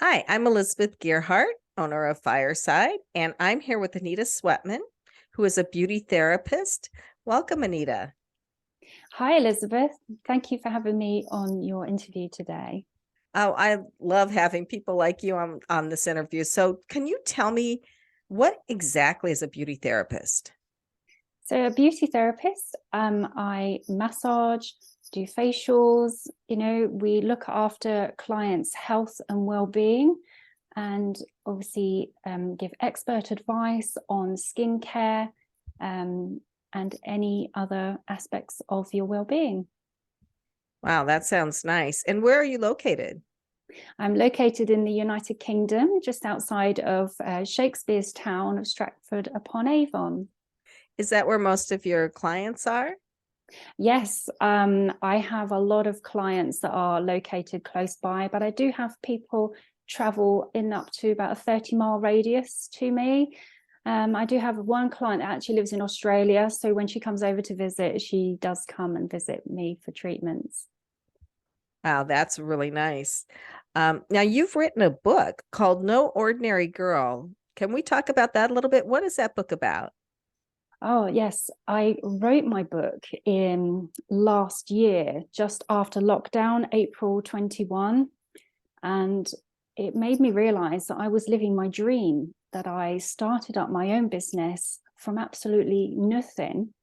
Hi, I'm Elizabeth Gearhart, owner of Fireside, and I'm here with Anita Swetman, who is a beauty therapist. Welcome, Anita. Hi, Elizabeth. Thank you for having me on your interview today. Oh, I love having people like you on this interview. So, can you tell me what exactly is a beauty therapist? So, a beauty therapist, I massage, do facials. We look after clients' health and well-being, and obviously give expert advice on skincare and any other aspects of your well-being. Wow, that sounds nice. And where are you located? I'm located in the United Kingdom, just outside of Shakespeare's town of Stratford upon Avon. Is that where most of your clients are? Yes, I have a lot of clients that are located close by, but I do have people travel in up to about a 30-mile radius to me. I do have one client that actually lives in Australia, so when she comes over to visit, she does come and visit me for treatments. Wow, that's really nice. Now, you've written a book called No Ordinary Girl. Can we talk about that a little bit? What is that book about? Oh, yes. I wrote my book in last year, just after lockdown, April 21. And it made me realize that I was living my dream, that I started up my own business from absolutely nothing.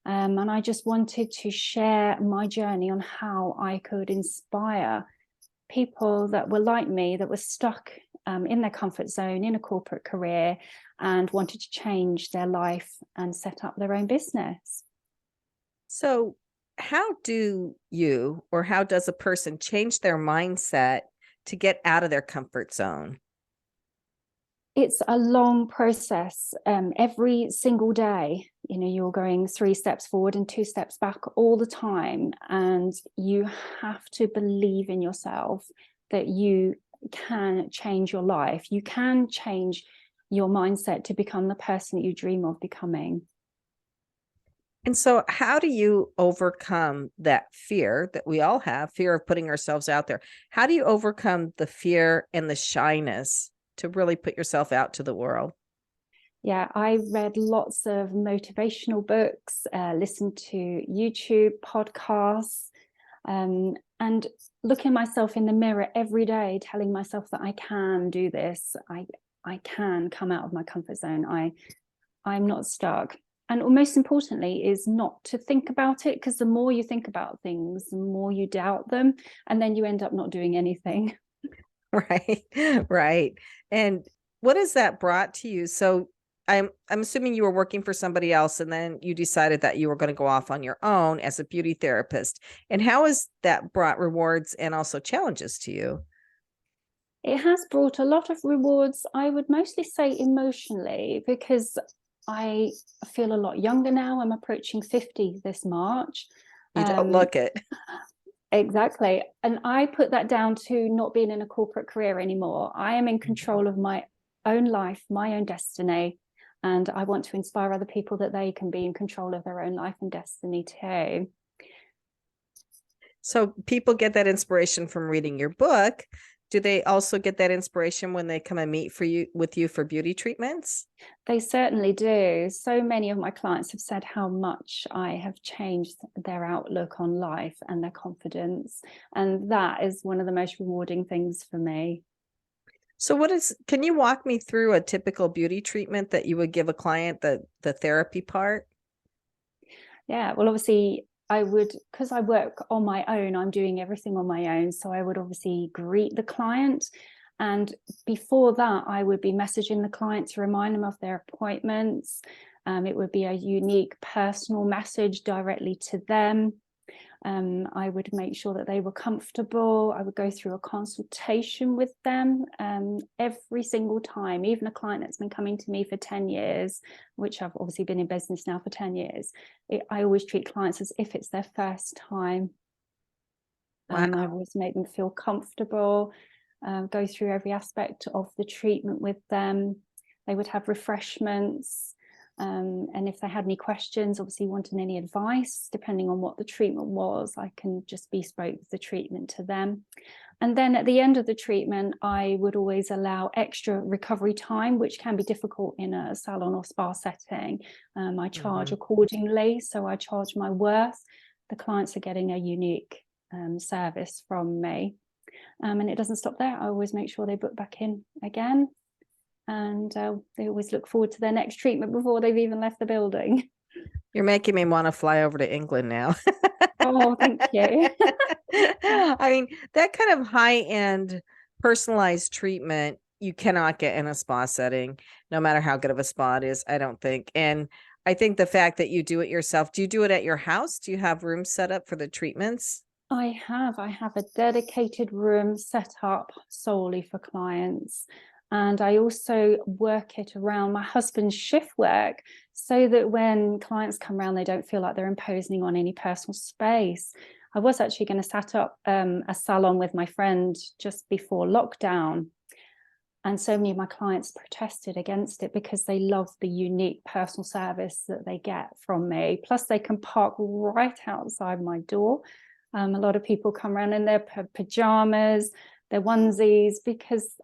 And I just wanted to share my journey on how I could inspire people that were like me, that were stuck in their comfort zone, in a corporate career, and wanted to change their life and set up their own business. So, how do you or how does a person change their mindset to get out of their comfort zone? It's a long process. Every single day, you're going 3 steps forward and 2 steps back all the time. And you have to believe in yourself that you can change your life. You can change your mindset to become the person that you dream of becoming. And so, how do you overcome that fear that we all have, fear of putting ourselves out there? How do you overcome the fear and the shyness to really put yourself out to the world? Yeah, I read lots of motivational books, listened to YouTube podcasts, and looking myself in the mirror every day, telling myself that I can do this. I can come out of my comfort zone. I'm not stuck. And most importantly, is not to think about it, because the more you think about things, the more you doubt them, and then you end up not doing anything. Right. Right. And what has that brought to you? So, I'm assuming you were working for somebody else and then you decided that you were going to go off on your own as a beauty therapist. And how has that brought rewards and also challenges to you? It has brought a lot of rewards, I would mostly say emotionally, because I feel a lot younger now. I'm approaching 50 this March. You don't Um, look it. exactly. And I put that down to not being in a corporate career anymore. I am in control of my own life, my own destiny. And I want to inspire other people that they can be in control of their own life and destiny too. So people get that inspiration from reading your book. Do they also get that inspiration when they come and meet for you with you for beauty treatments? They certainly do. So many of my clients have said how much I have changed their outlook on life and their confidence. And that is one of the most rewarding things for me. So can you walk me through a typical beauty treatment that you would give a client, the therapy part? Yeah, well, obviously, I would, because I work on my own, I'm doing everything on my own. So I would obviously greet the client. And before that, I would be messaging the client to remind them of their appointments. It would be a unique personal message directly to them. I would make sure that they were comfortable. I would go through a consultation with them every single time, even a client that's been coming to me for 10 years, which I've obviously been in business now for 10 years. I always treat clients as if it's their first time. I Wow. always make them feel comfortable, go through every aspect of the treatment with them. They would have refreshments. And if they had any questions, obviously wanting any advice, depending on what the treatment was, I can just bespoke the treatment to them. And then at the end of the treatment, I would always allow extra recovery time, which can be difficult in a salon or spa setting. I charge accordingly, so I charge my worth. The clients are getting a unique service from me. And it doesn't stop there. I always make sure they book back in again. And they always look forward to their next treatment before they've even left the building. You're making me want to fly over to England now. Oh, thank you. I mean, that kind of high-end personalized treatment you cannot get in a spa setting, no matter how good of a spa it is, I don't think. And I think the fact that you do it yourself, do you do it at your house? Do you have rooms set up for the treatments? I have a dedicated room set up solely for clients. And I also work it around my husband's shift work so that when clients come around, they don't feel like they're imposing on any personal space. I was actually going to set up a salon with my friend just before lockdown. And so many of my clients protested against it because they love the unique personal service that they get from me. Plus, they can park right outside my door. A lot of people come around in their pajamas, their onesies,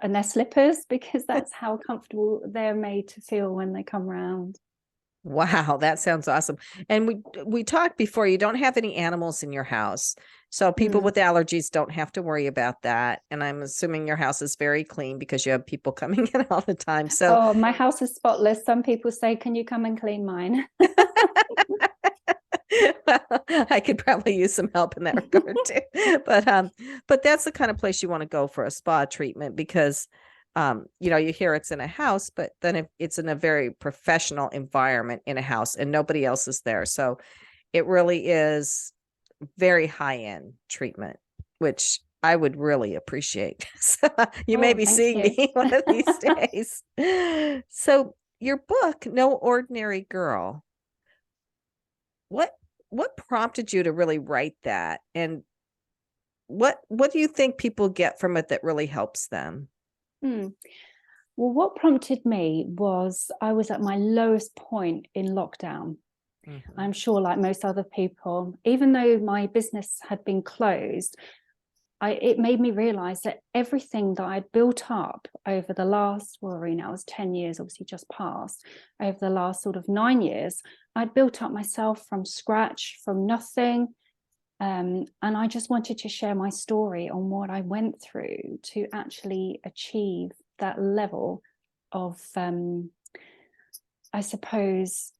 and their slippers, because that's how comfortable they're made to feel when they come around. Wow, that sounds awesome. And we talked before, you don't have any animals in your house. So people with allergies don't have to worry about that. And I'm assuming your house is very clean because you have people coming in all the time. So my house is spotless. Some people say, can you come and clean mine? Well, I could probably use some help in that regard too. But that's the kind of place you want to go for a spa treatment because you hear it's in a house, but then if it's in a very professional environment in a house and nobody else is there. So it really is very high-end treatment, which I would really appreciate. So you may be seeing me one of these days. So your book, No Ordinary Girl, what prompted you to really write that? And what do you think people get from it that really helps them? Well, what prompted me was I was at my lowest point in lockdown. I'm sure, like most other people, even though my business had been closed, it made me realize that everything that I'd built up over the last, now it was 10 years, obviously just passed, over the last sort of 9 years, I'd built up myself from scratch, from nothing. And I just wanted to share my story on what I went through to actually achieve that level of, I suppose,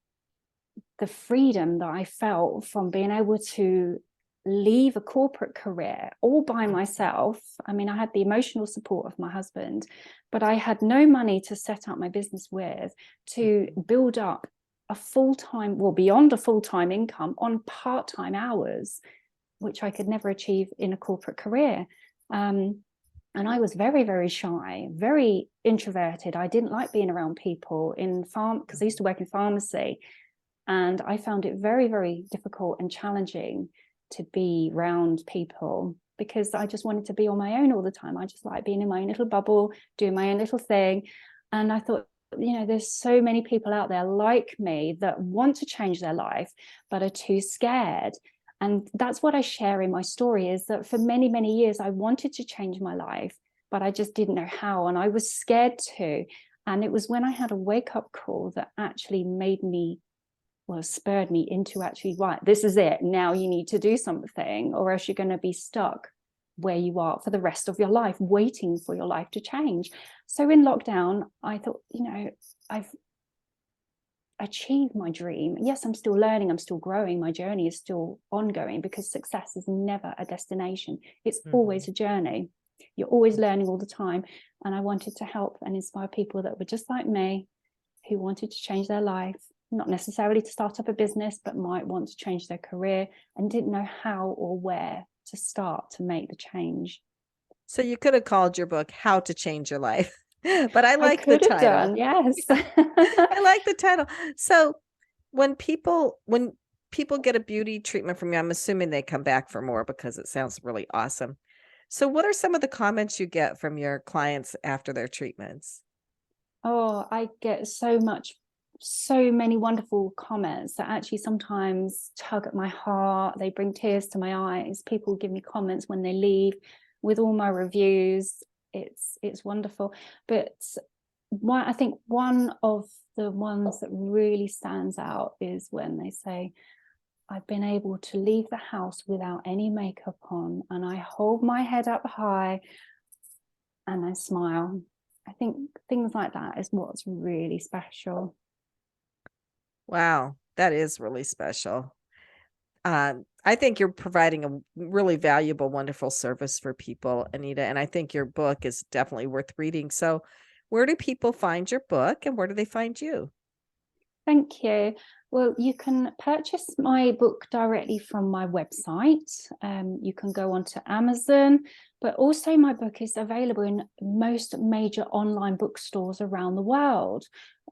the freedom that I felt from being able to leave a corporate career all by myself. I mean, I had the emotional support of my husband, but I had no money to set up my business with, to build up a full-time, beyond a full-time income on part-time hours, which I could never achieve in a corporate career. And I was very, very shy, very introverted. I didn't like being around people because I used to work in pharmacy. And I found it very, very difficult and challenging to be around people because I just wanted to be on my own all the time. I just like being in my own little bubble, doing my own little thing. And I thought, there's so many people out there like me that want to change their life, but are too scared. And that's what I share in my story, is that for many, many years, I wanted to change my life, but I just didn't know how. And I was scared to. And it was when I had a wake-up call that actually spurred me into actually, right, this is it. Now you need to do something, or else you're going to be stuck where you are for the rest of your life, waiting for your life to change. So in lockdown, I thought, I've achieved my dream. Yes, I'm still learning, I'm still growing. My journey is still ongoing because success is never a destination. It's always a journey. You're always learning all the time. And I wanted to help and inspire people that were just like me, who wanted to change their life, not necessarily to start up a business, but might want to change their career and didn't know how or where to start to make the change. So you could have called your book How to Change Your Life, but I like the title. Done, yes. I like the title. So when people get a beauty treatment from you, I'm assuming they come back for more because it sounds really awesome. So what are some of the comments you get from your clients after their treatments? Oh, I get so many wonderful comments that actually sometimes tug at my heart. They bring tears to my eyes. People give me comments when they leave. with all my reviews. It's wonderful. But I think one of the ones that really stands out is when they say, I've been able to leave the house without any makeup on, and I hold my head up high and I smile. I think things like that is what's really special. Wow, that is really special. I think you're providing a really valuable, wonderful service for people, Anita, and I think your book is definitely worth reading. So, where do people find your book and where do they find you? Thank you. Well, you can purchase my book directly from my website. You can go onto Amazon, but also my book is available in most major online bookstores around the world.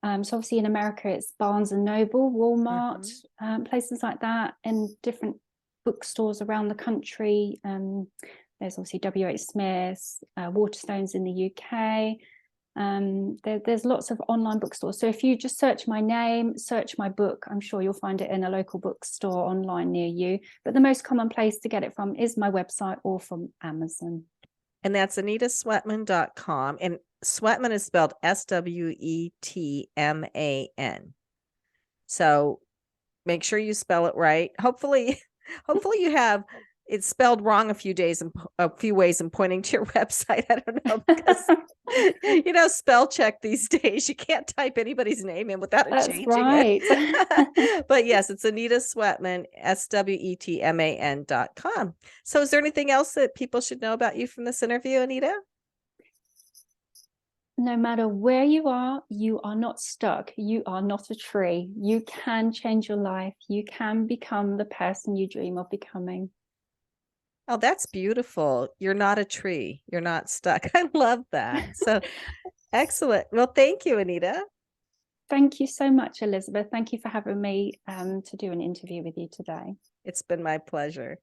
So obviously in America, it's Barnes and Noble, Walmart, places like that, and different bookstores around the country. There's obviously WH Smith's, Waterstones in the UK. There's lots of online bookstores. So if you just search my name, search my book, I'm sure you'll find it in a local bookstore online near you. But the most common place to get it from is my website or from Amazon. And that's anitaswetman.com. And Swetman is spelled Swetman. So make sure you spell it right. Hopefully you have it's spelled wrong a few ways and pointing to your website. I don't know, because spell check these days. You can't type anybody's name in without it changing it. But yes, it's Anita Swetman, SWETMAN.com. So is there anything else that people should know about you from this interview, Anita? No matter where you are not stuck. You are not a tree. You can change your life. You can become the person you dream of becoming. Oh, that's beautiful. You're not a tree. You're not stuck. I love that. So excellent. Well, thank you, Anita. Thank you so much, Elizabeth. Thank you for having me to do an interview with you today. It's been my pleasure.